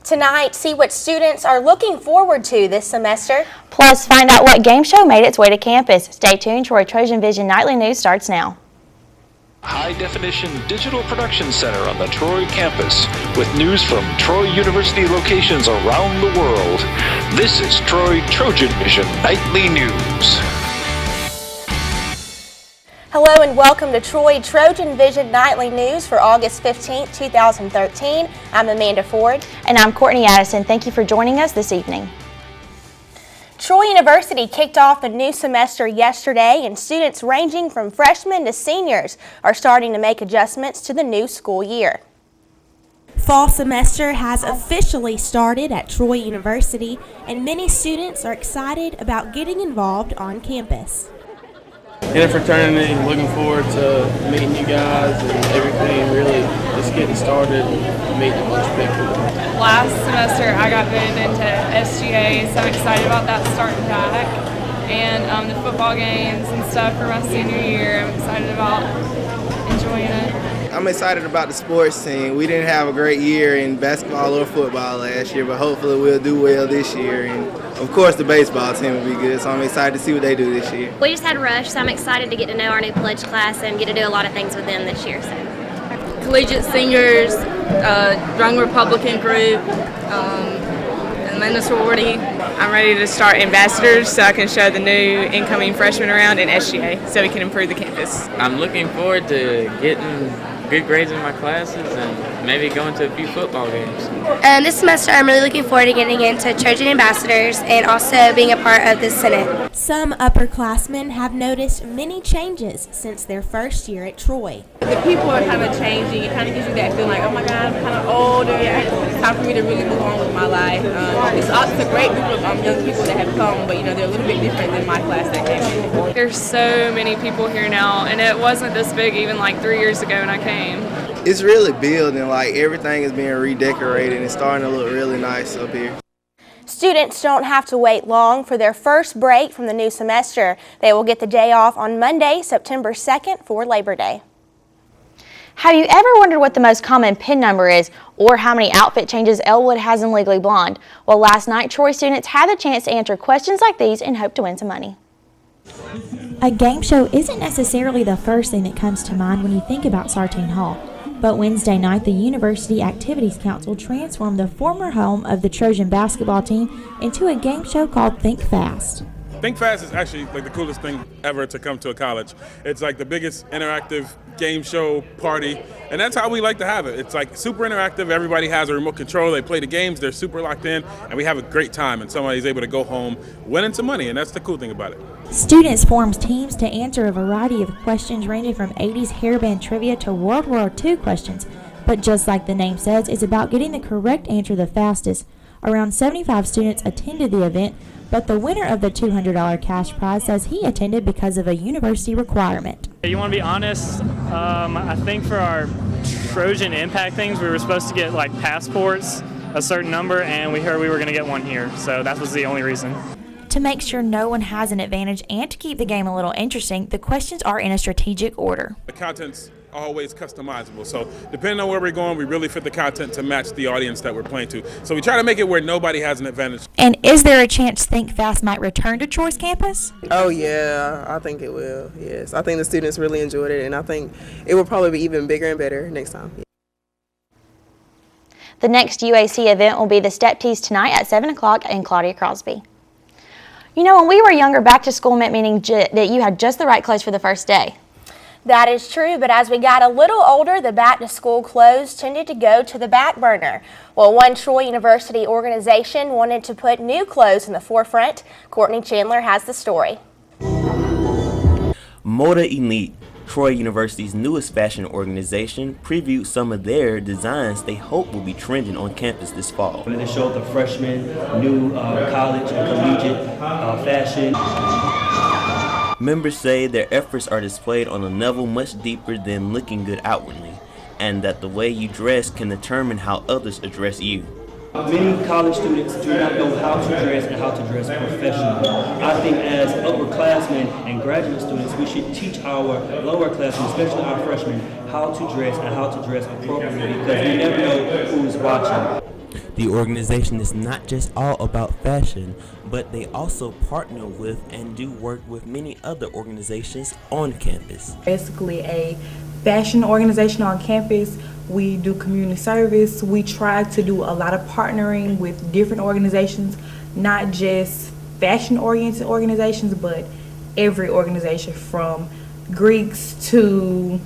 Tonight, see what students are looking forward to this semester. Plus, find out what game show made its way to campus. Stay tuned. Troy TrojanVision Nightly News starts now. High-definition digital production center on the Troy campus with news from Troy University locations around the world. This is Troy TrojanVision Nightly News. Hello and welcome to Troy TrojanVision Nightly News for August 15, 2013. I'm Amanda Ford. And I'm Courtney Addison. Thank you for joining us this evening. Troy University kicked off the new semester yesterday, and students ranging from freshmen to seniors are starting to make adjustments to the new school year. Fall semester has officially started at Troy University, and many students are excited about getting involved on campus. In a fraternity, looking forward to meeting you guys and everything, really just getting started and meeting a bunch of people. Last semester I got moved into SGA, so I'm excited about that starting back. And the football games and stuff for my senior year, I'm excited about enjoying it. I'm excited about the sports team. We didn't have a great year in basketball or football last year, but hopefully we'll do well this year. And of course the baseball team will be good, so I'm excited to see what they do this year. We just had Rush, so I'm excited to get to know our new pledge class and get to do a lot of things with them this year. So, collegiate seniors, young Republican group, and then the sorority. I'm ready to start ambassadors so I can show the new incoming freshmen around in SGA so we can improve the campus. I'm looking forward to getting good grades in my classes and maybe going to a few football games. This semester I'm really looking forward to getting into Trojan ambassadors and also being a part of the Senate. Some upperclassmen have noticed many changes since their first year at Troy. The people are kind of changing. It kind of gives you that feeling like, oh my God, I'm kind of older. It's time for me to really move on with my life. It's a great group of young people that have come, but they're a little bit different than my class that came in. There's so many people here now, and it wasn't this big even like 3 years ago when I came. It's really building, like everything is being redecorated and it's starting to look really nice up here. Students don't have to wait long for their first break from the new semester. They will get the day off on Monday, September 2nd for Labor Day. Have you ever wondered what the most common PIN number is or how many outfit changes Elwood has in Legally Blonde? Well, last night, Troy students had the chance to answer questions like these and hope to win some money. A game show isn't necessarily the first thing that comes to mind when you think about Sartain Hall. But Wednesday night, the University Activities Council transformed the former home of the Trojan basketball team into a game show called Think Fast. Think Fast is actually like the coolest thing ever to come to a college. It's like the biggest interactive game show party, and that's how we like to have it. It's like super interactive. Everybody has a remote control. They play the games. They're super locked in, and we have a great time, and somebody's able to go home winning some money, and that's the cool thing about it. Students formed teams to answer a variety of questions ranging from 80s hairband trivia to World War II questions. But just like the name says, it's about getting the correct answer the fastest. Around 75 students attended the event, but the winner of the $200 cash prize says he attended because of a university requirement. You want to be honest, I think for our Trojan Impact things, we were supposed to get like passports, a certain number, and we heard we were going to get one here, so that was the only reason. To make sure no one has an advantage and to keep the game a little interesting, the questions are in a strategic order. The content's always customizable, so depending on where we're going, we really fit the content to match the audience that we're playing to. So we try to make it where nobody has an advantage. And is there a chance Think Fast might return to Troy's campus? Oh yeah, I think it will, yes. I think the students really enjoyed it, and I think it will probably be even bigger and better next time. The next UAC event will be the Step Tease tonight at 7 o'clock in Claudia Crosby. When we were younger, back to school meant meaning that you had just the right clothes for the first day. That is true, but as we got a little older, the back-to-school clothes tended to go to the back burner. Well, one Troy University organization wanted to put new clothes in the forefront. Courtney Chandler has the story. Moda Elite, Troy University's newest fashion organization, previewed some of their designs they hope will be trending on campus this fall. They showed the freshmen new college and collegiate fashion. Members say their efforts are displayed on a level much deeper than looking good outwardly, and that the way you dress can determine how others address you. Many college students do not know how to dress and how to dress professionally. I think as upperclassmen and graduate students, we should teach our lowerclassmen, especially our freshmen, how to dress and how to dress appropriately, because we never know who's watching. The organization is not just all about fashion, but they also partner with and do work with many other organizations on campus. Basically a fashion organization on campus. We do community service. We try to do a lot of partnering with different organizations, not just fashion-oriented organizations, but every organization from Greeks to,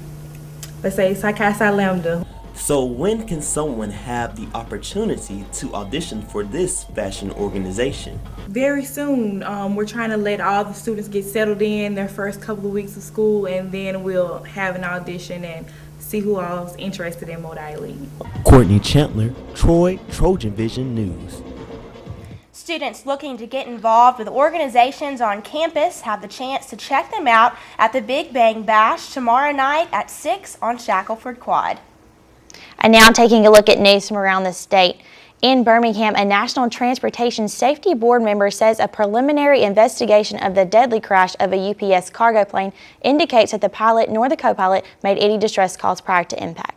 let's say, Psi Chi Psi Lambda. So when can someone have the opportunity to audition for this fashion organization? Very soon. We're trying to let all the students get settled in their first couple of weeks of school, and then we'll have an audition and see who all's interested in Modi League. Courtney Chandler, TrojanVision News. Students looking to get involved with organizations on campus have the chance to check them out at the Big Bang Bash tomorrow night at 6 on Shackelford Quad. And now taking a look at news from around the state. In Birmingham, a National Transportation Safety Board member says a preliminary investigation of the deadly crash of a UPS cargo plane indicates that the pilot nor the co-pilot made any distress calls prior to impact.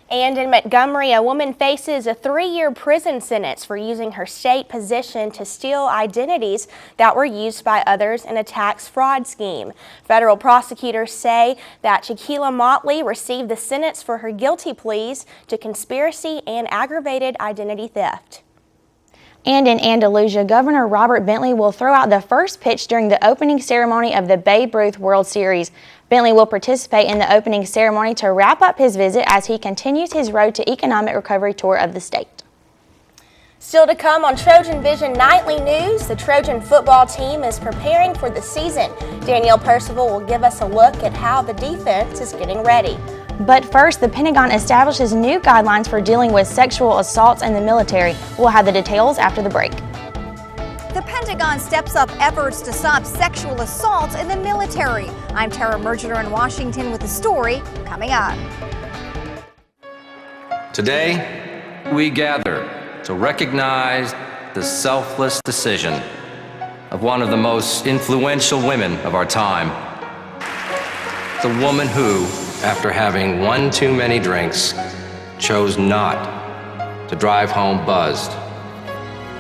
And in Montgomery, a woman faces a 3-year prison sentence for using her state position to steal identities that were used by others in a tax fraud scheme. Federal prosecutors say that Shaquila Motley received the sentence for her guilty pleas to conspiracy and aggravated identity theft. And in Andalusia, Governor Robert Bentley will throw out the first pitch during the opening ceremony of the Babe Ruth World Series. Bentley will participate in the opening ceremony to wrap up his visit as he continues his road to economic recovery tour of the state. Still to come on TrojanVision Nightly News, the Trojan football team is preparing for the season. Danielle Percival will give us a look at how the defense is getting ready. But first, the Pentagon establishes new guidelines for dealing with sexual assaults in the military. We'll have the details after the break. The Pentagon steps up efforts to stop sexual assaults in the military. I'm Tara Mergener in Washington with the story coming up. Today, we gather to recognize the selfless decision of one of the most influential women of our time. The woman who, after having one too many drinks, chose not to drive home buzzed.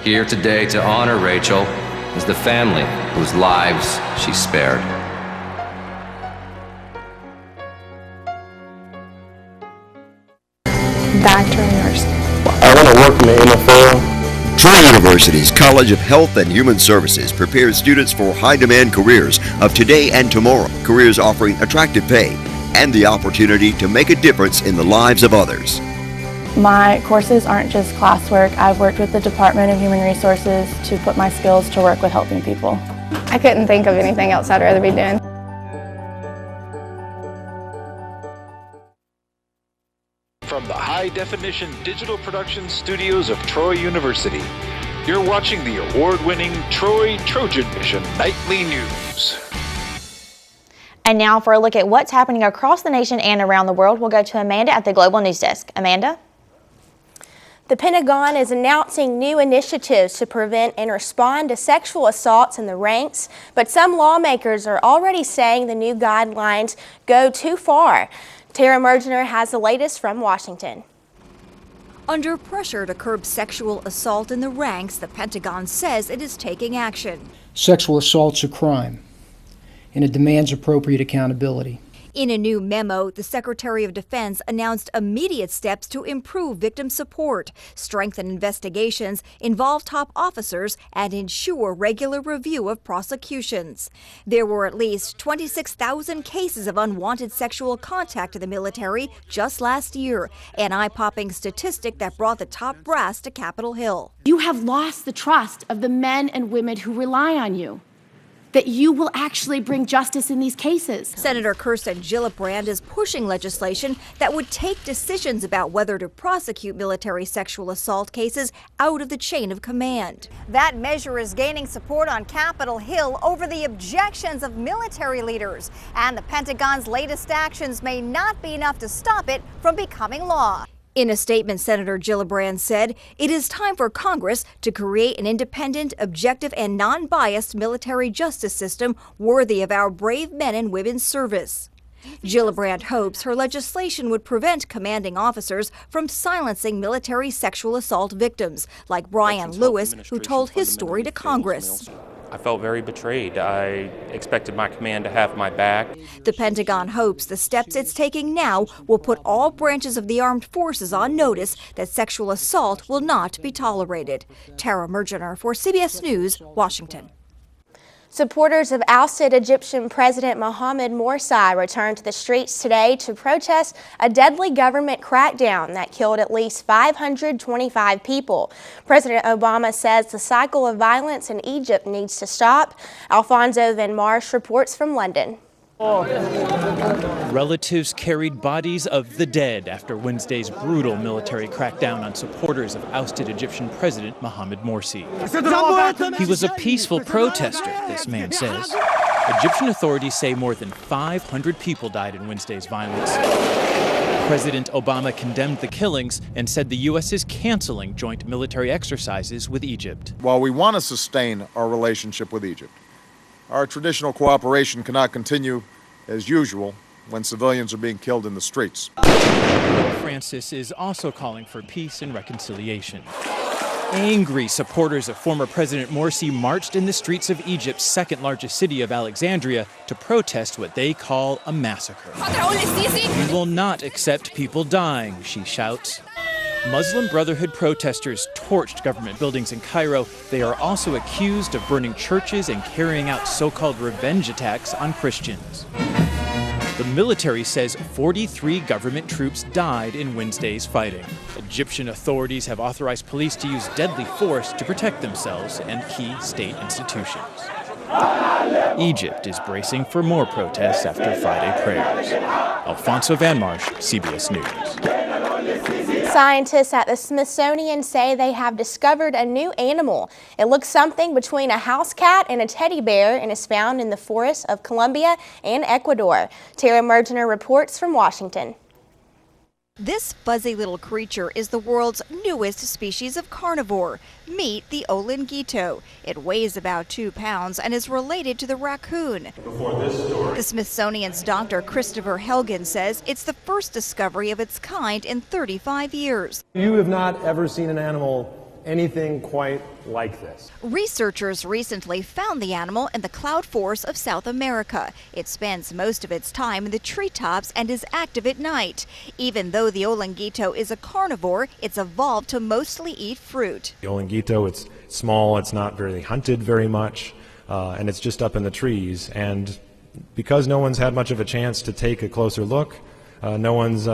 Here today to honor Rachel is the family whose lives she spared. Doctor and nurse. I want to work in the NFL. Troy University's College of Health and Human Services prepares students for high-demand careers of today and tomorrow. Careers offering attractive pay and the opportunity to make a difference in the lives of others. My courses aren't just classwork. I've worked with the Department of Human Resources to put my skills to work with helping people. I couldn't think of anything else I'd rather be doing. From the high-definition digital production studios of Troy University, you're watching the award-winning TrojanVision Nightly News. And now for a look at what's happening across the nation and around the world, we'll go to Amanda at the Global News Desk. Amanda? The Pentagon is announcing new initiatives to prevent and respond to sexual assaults in the ranks, but some lawmakers are already saying the new guidelines go too far. Tara Mergener has the latest from Washington. Under pressure to curb sexual assault in the ranks, the Pentagon says it is taking action. Sexual assault's a crime, and it demands appropriate accountability. In a new memo, the Secretary of Defense announced immediate steps to improve victim support, strengthen investigations, involve top officers, and ensure regular review of prosecutions. There were at least 26,000 cases of unwanted sexual contact in the military just last year, an eye-popping statistic that brought the top brass to Capitol Hill. You have lost the trust of the men and women who rely on you, that you will actually bring justice in these cases. Senator Kirsten Gillibrand is pushing legislation that would take decisions about whether to prosecute military sexual assault cases out of the chain of command. That measure is gaining support on Capitol Hill over the objections of military leaders, and the Pentagon's latest actions may not be enough to stop it from becoming law. In a statement, Senator Gillibrand said, "It is time for Congress to create an independent, objective, and non-biased military justice system worthy of our brave men and women's service." Gillibrand hopes her legislation would prevent commanding officers from silencing military sexual assault victims, like Brian Lewis, who told his story to Congress. I felt very betrayed. I expected my command to have my back. The Pentagon hopes the steps it's taking now will put all branches of the armed forces on notice that sexual assault will not be tolerated. Tara Mergener for CBS News, Washington. Supporters of ousted Egyptian President Mohamed Morsi returned to the streets today to protest a deadly government crackdown that killed at least 525 people. President Obama says the cycle of violence in Egypt needs to stop. Alfonso Van Marsh reports from London. Relatives carried bodies of the dead after Wednesday's brutal military crackdown on supporters of ousted Egyptian President Mohamed Morsi. He was a peaceful protester, this man says. Egyptian authorities say more than 500 people died in Wednesday's violence. President Obama condemned the killings and said the U.S. is canceling joint military exercises with Egypt. While we want to sustain our relationship with Egypt, our traditional cooperation cannot continue as usual when civilians are being killed in the streets. Francis is also calling for peace and reconciliation. Angry supporters of former President Morsi marched in the streets of Egypt's second largest city of Alexandria to protest what they call a massacre. We will not accept people dying, she shouts. Muslim Brotherhood protesters torched government buildings in Cairo. They are also accused of burning churches and carrying out so-called revenge attacks on Christians. The military says 43 government troops died in Wednesday's fighting. Egyptian authorities have authorized police to use deadly force to protect themselves and key state institutions. Egypt is bracing for more protests after Friday prayers. Alfonso Van Marsh, CBS News. Scientists at the Smithsonian say they have discovered a new animal. It looks something between a house cat and a teddy bear and is found in the forests of Colombia and Ecuador. Tara Mergener reports from Washington. This fuzzy little creature is the world's newest species of carnivore. Meet the olinguito. It weighs about 2 pounds and is related to the raccoon. The Smithsonian's Dr. Christopher Helgen says it's the first discovery of its kind in 35 years. You have not ever seen an animal anything quite like this. Researchers recently found the animal in the cloud forests of South America. It spends most of its time in the treetops and is active at night. Even though the olinguito is a carnivore, it's evolved to mostly eat fruit. The olinguito, it's small, it's not very hunted very much, and it's just up in the trees. And because no one's had much of a chance to take a closer look, no one's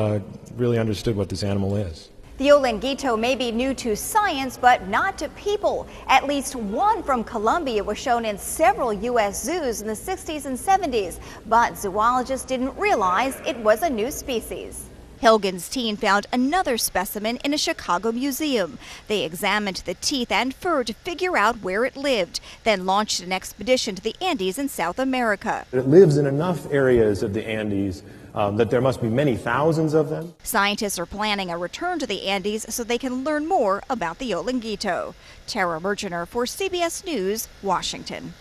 really understood what this animal is. The olinguito may be new to science, but not to people. At least one from Colombia was shown in several U.S. zoos in the 60s and 70s, but zoologists didn't realize it was a new species. Helgen's team found another specimen in a Chicago museum. They examined the teeth and fur to figure out where it lived, then launched an expedition to the Andes in South America. It lives in enough areas of the Andes that there must be many thousands of them. Scientists are planning a return to the Andes so they can learn more about the olinguito. Tara Mergener for CBS News, Washington.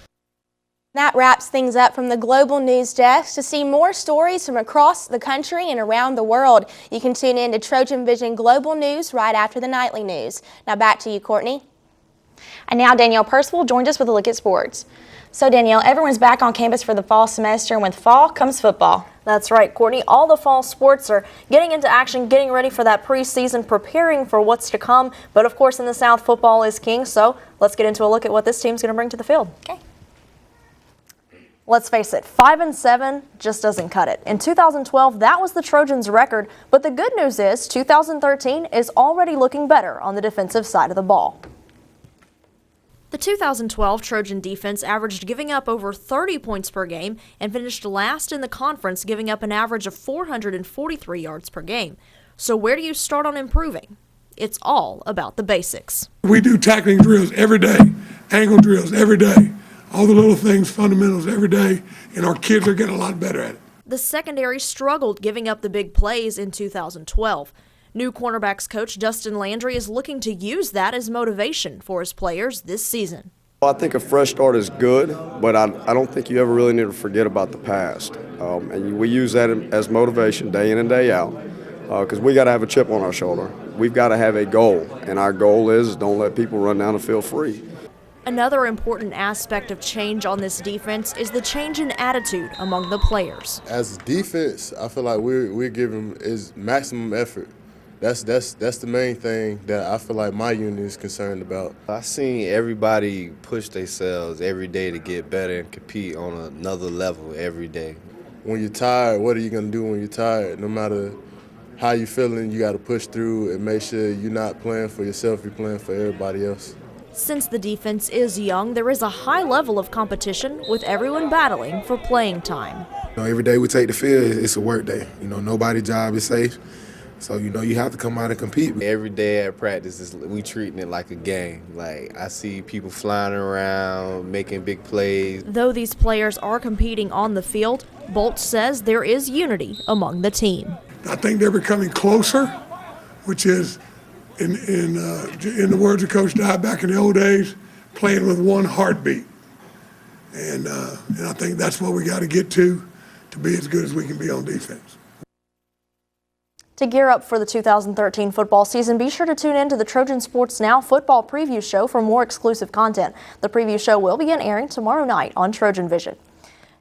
That wraps things up from the Global News Desk. To see more stories from across the country and around the world, you can tune in to Trojan Vision Global News right after the nightly news. Now back to you, Courtney. And now Danielle Percival joins us with a look at sports. So Danielle, everyone's back on campus for the fall semester, and with fall comes football. That's right, Courtney. All the fall sports are getting into action, getting ready for that preseason, preparing for what's to come. But of course, in the South, football is king. So let's get into a look at what this team's going to bring to the field. Okay. Let's face it, 5-7 just doesn't cut it. In 2012, that was the Trojans' record. But the good news is 2013 is already looking better on the defensive side of the ball. The 2012 Trojan defense averaged giving up over 30 points per game and finished last in the conference, giving up an average of 443 yards per game. So where do you start on improving? It's all about the basics. We do tackling drills every day, angle drills every day, all the little things, fundamentals every day, and our kids are getting a lot better at it. The secondary struggled giving up the big plays in 2012. New cornerbacks coach Justin Landry is looking to use that as motivation for his players this season. I think a fresh start is good, but I don't think you ever really need to forget about the past. And we use that as motivation day in and day out because we got to have a chip on our shoulder. We've got to have a goal, and our goal is don't let people run down the field free. Another important aspect of change on this defense is the change in attitude among the players. As a defense, I feel like we're giving is maximum effort. That's the main thing that I feel like my unit is concerned about. I've seen everybody push themselves every day to get better and compete on another level every day. When you're tired, what are you going to do when you're tired? No matter how you're feeling, you got to push through and make sure you're not playing for yourself, you're playing for everybody else. Since the defense is young, there is a high level of competition with everyone battling for playing time. Every day we take the field, it's a work day. Nobody's job is safe. So, you have to come out and compete. Every day at practice, we treating it like a game. Like, I see people flying around, making big plays. Though these players are competing on the field, Bolt says there is unity among the team. I think they're becoming closer, which is, in the words of Coach Dye back in the old days, playing with one heartbeat. And I think that's what we got to get to be as good as we can be on defense. To gear up for the 2013 football season, be sure to tune in to the Trojan Sports Now football preview show for more exclusive content. The preview show will begin airing tomorrow night on TrojanVision.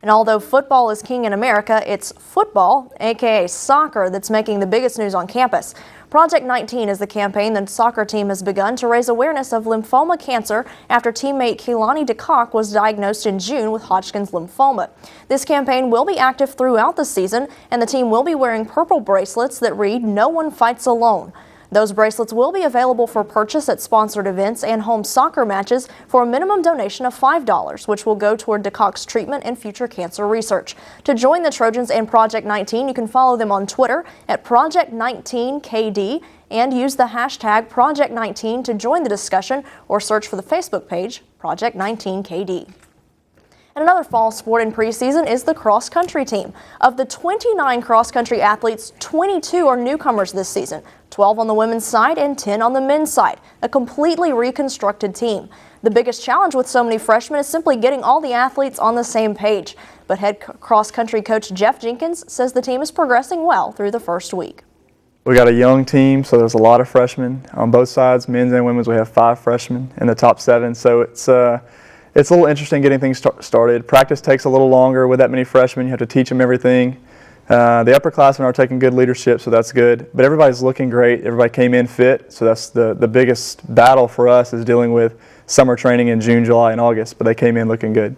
And although football is king in America, it's football, aka soccer, that's making the biggest news on campus. Project 19 is the campaign the soccer team has begun to raise awareness of lymphoma cancer after teammate Kehlani DeCock was diagnosed in June with Hodgkin's lymphoma. This campaign will be active throughout the season, and the team will be wearing purple bracelets that read "No One Fights Alone." Those bracelets will be available for purchase at sponsored events and home soccer matches for a minimum donation of $5, which will go toward DeCock's treatment and future cancer research. To join the Trojans and Project 19, you can follow them on Twitter at Project19KD and use the hashtag Project19 to join the discussion or search for the Facebook page Project19KD. And another fall sport in preseason is the cross-country team. Of the 29 cross-country athletes, 22 are newcomers this season, 12 on the women's side and 10 on the men's side, a completely reconstructed team. The biggest challenge with so many freshmen is simply getting all the athletes on the same page. But head cross-country coach Jeff Jenkins says the team is progressing well through the first week. We got a young team, so there's a lot of freshmen on both sides, men's and women's. We have 5 freshmen in the top 7, so it's a little interesting getting things started. Practice takes a little longer with that many freshmen. You have to teach them everything. The upperclassmen are taking good leadership, so that's good. But everybody's looking great. Everybody came in fit, so that's the biggest battle for us is dealing with summer training in June, July, and August, but they came in looking good.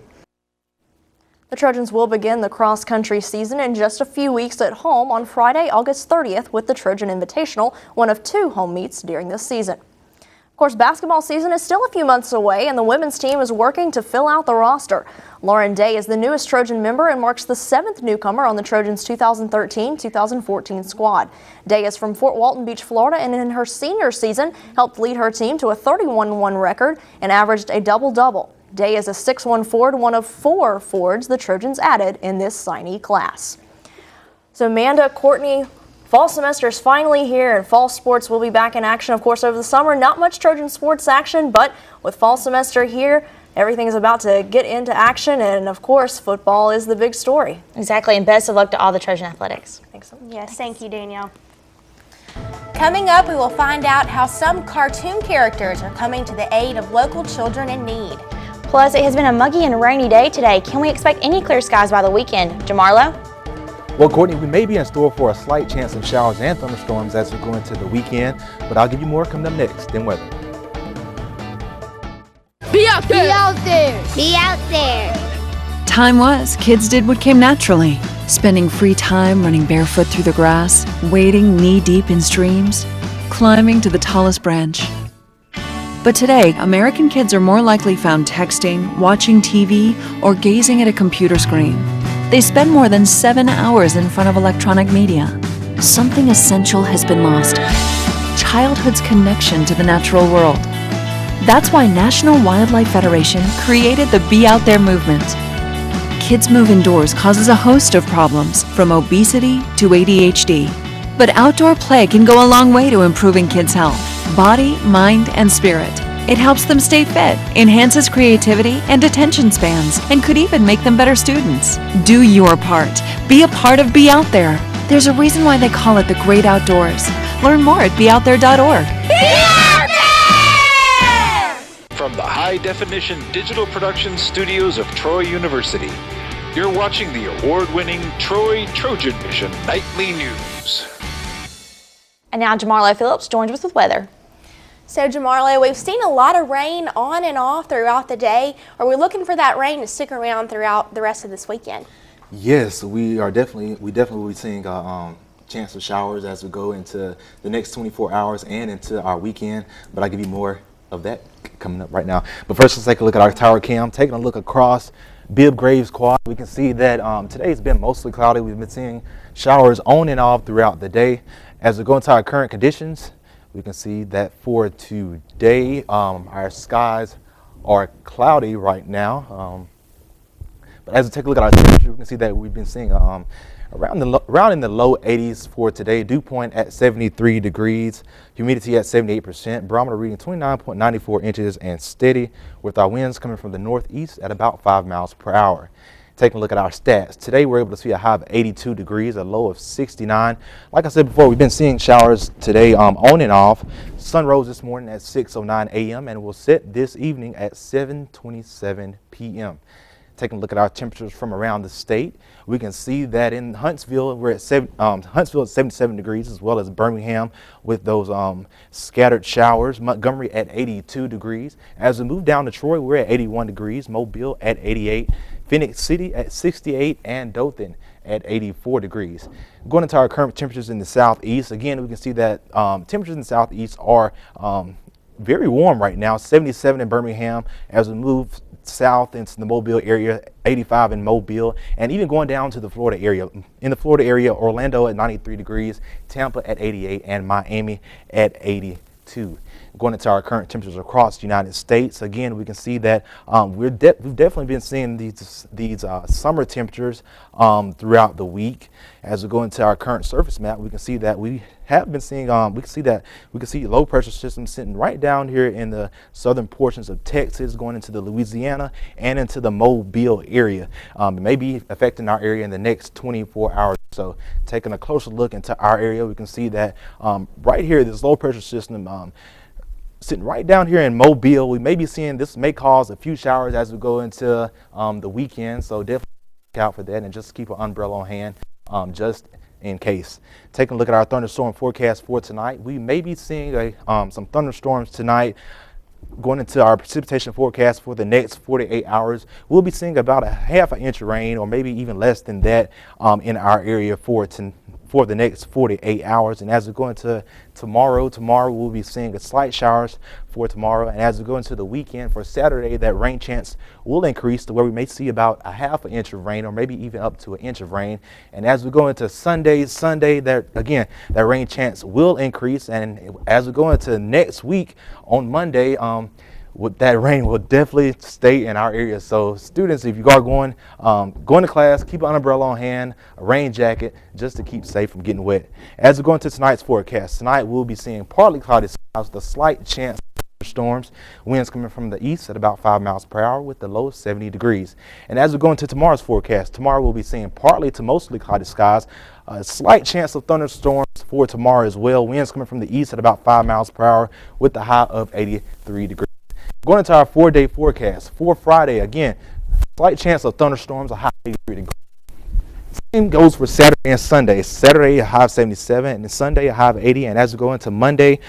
The Trojans will begin the cross-country season in just a few weeks at home on Friday, August 30th with the Trojan Invitational, one of 2 home meets during this season. Of course, basketball season is still a few months away, and the women's team is working to fill out the roster. Lauren Day is the newest Trojan member and marks the 7th newcomer on the Trojans' 2013-2014 squad. Day is from Fort Walton Beach, Florida, and in her senior season helped lead her team to a 31-1 record and averaged a double-double. Day is a 6'1" forward, one of 4 forwards the Trojans added in this signee class. So Amanda, Courtney, fall semester is finally here, and fall sports will be back in action, of course, over the summer. Not much Trojan sports action, but with fall semester here, everything is about to get into action, and of course, football is the big story. Exactly, and best of luck to all the Trojan athletics. Thanks. Yes, thank you, Danielle. Coming up, we will find out how some cartoon characters are coming to the aid of local children in need. Plus, it has been a muggy and rainy day today. Can we expect any clear skies by the weekend? Jamarlo? Well, Courtney, we may be in store for a slight chance of showers and thunderstorms as we go into the weekend, but I'll give you more coming up next in weather. Be out there! Be out there! Be out there! Time was, kids did what came naturally. Spending free time running barefoot through the grass, wading knee-deep in streams, climbing to the tallest branch. But today, American kids are more likely found texting, watching TV, or gazing at a computer screen. They spend more than 7 hours in front of electronic media. Something essential has been lost: childhood's connection to the natural world. That's why National Wildlife Federation created the Be Out There movement. Kids move indoors causes a host of problems, from obesity to ADHD. But outdoor play can go a long way to improving kids' health, body, mind, and spirit. It helps them stay fit, enhances creativity and attention spans, and could even make them better students. Do your part. Be a part of Be Out There. There's a reason why they call it the great outdoors. Learn more at beoutthere.org. From the high-definition digital production studios of Troy University, you're watching the award-winning TrojanVision Nightly News. And now Jamarlo Phillips joins us with weather. So Jamarlo, we've seen a lot of rain on and off throughout the day. Are we looking for that rain to stick around throughout the rest of this weekend? Yes, we definitely will be seeing a chance of showers as we go into the next 24 hours and into our weekend. But I'll give you more of that coming up right now. But first, let's take a look at our tower cam. Taking a look across Bibb Graves Quad, we can see that today's been mostly cloudy. We've been seeing showers on and off throughout the day. As we go into our current conditions, we can see that for today, our skies are cloudy right now. But as we take a look at our temperature, we can see that we've been seeing around in the low 80s for today. Dew point at 73 degrees, humidity at 78%, barometer reading 29.94 inches, and steady with our winds coming from the northeast at about 5 miles per hour. Taking a look at our stats. Today we're able to see a high of 82 degrees, a low of 69. Like I said before, we've been seeing showers today on and off. Sun rose this morning at 6:09 a.m. and will set this evening at 7:27 p.m. Taking a look at our temperatures from around the state, we can see that in Huntsville, we're at Huntsville at 77 degrees, as well as Birmingham with those scattered showers. Montgomery at 82 degrees. As we move down to Troy, we're at 81 degrees. Mobile at 88. Phoenix City at 68, and Dothan at 84 degrees. Going into our current temperatures in the southeast, again, we can see that temperatures in the southeast are very warm right now. 77 in Birmingham. As we move south into the Mobile area, 85 in Mobile, and even going down to the Florida area. In the Florida area, Orlando at 93 degrees, Tampa at 88, and Miami at 82. Going into our current temperatures across the United States, again, we can see that we've definitely been seeing these summer temperatures throughout the week. As we go into our current surface map, we can see that we have been seeing we can see low pressure systems sitting right down here in the southern portions of Texas, going into the Louisiana and into the Mobile area. It may be affecting our area in the next 24 hours. So taking a closer look into our area, we can see that right here, this low pressure system sitting right down here in Mobile. We may be seeing this may cause a few showers as we go into the weekend. So definitely look out for that and just keep an umbrella on hand just in case. Taking a look at our thunderstorm forecast for tonight, we may be seeing some thunderstorms tonight. Going into our precipitation forecast for the next 48 hours, we'll be seeing about a half an inch of rain, or maybe even less than that, in our area for the next 48 hours. And as we go into tomorrow we'll be seeing a slight showers for tomorrow. And as we go into the weekend for Saturday, that rain chance will increase to where we may see about a half an inch of rain, or maybe even up to an inch of rain. And as we go into Sunday, that rain chance will increase. And as we go into next week on Monday, that rain will definitely stay in our area. So students, if you are going to class, keep an umbrella on hand, a rain jacket, just to keep safe from getting wet. As we go into tonight's forecast, tonight we'll be seeing partly cloudy skies with a slight chance of storms. Winds coming from the east at about 5 miles per hour with the low of 70 degrees. And as we go into tomorrow's forecast, tomorrow we'll be seeing partly to mostly cloudy skies, a slight chance of thunderstorms for tomorrow as well. Winds coming from the east at about 5 miles per hour with the high of 83 degrees. Going into our 4-day forecast for Friday, again, slight chance of thunderstorms, a high of 83 degrees. Same goes for Saturday and Sunday. Saturday, a high of 77, and Sunday, a high of 80. And as we go into Monday,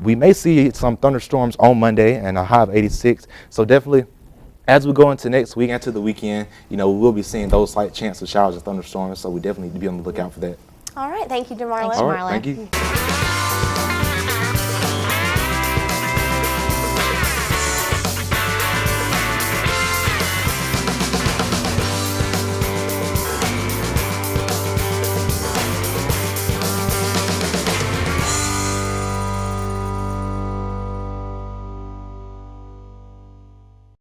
we may see some thunderstorms on Monday and a high of 86. So definitely, as we go into next week and to the weekend, we will be seeing those slight chances of showers and thunderstorms. So we definitely need to be on the lookout for that. All right, thank you, Jamarlo. All right, thank you.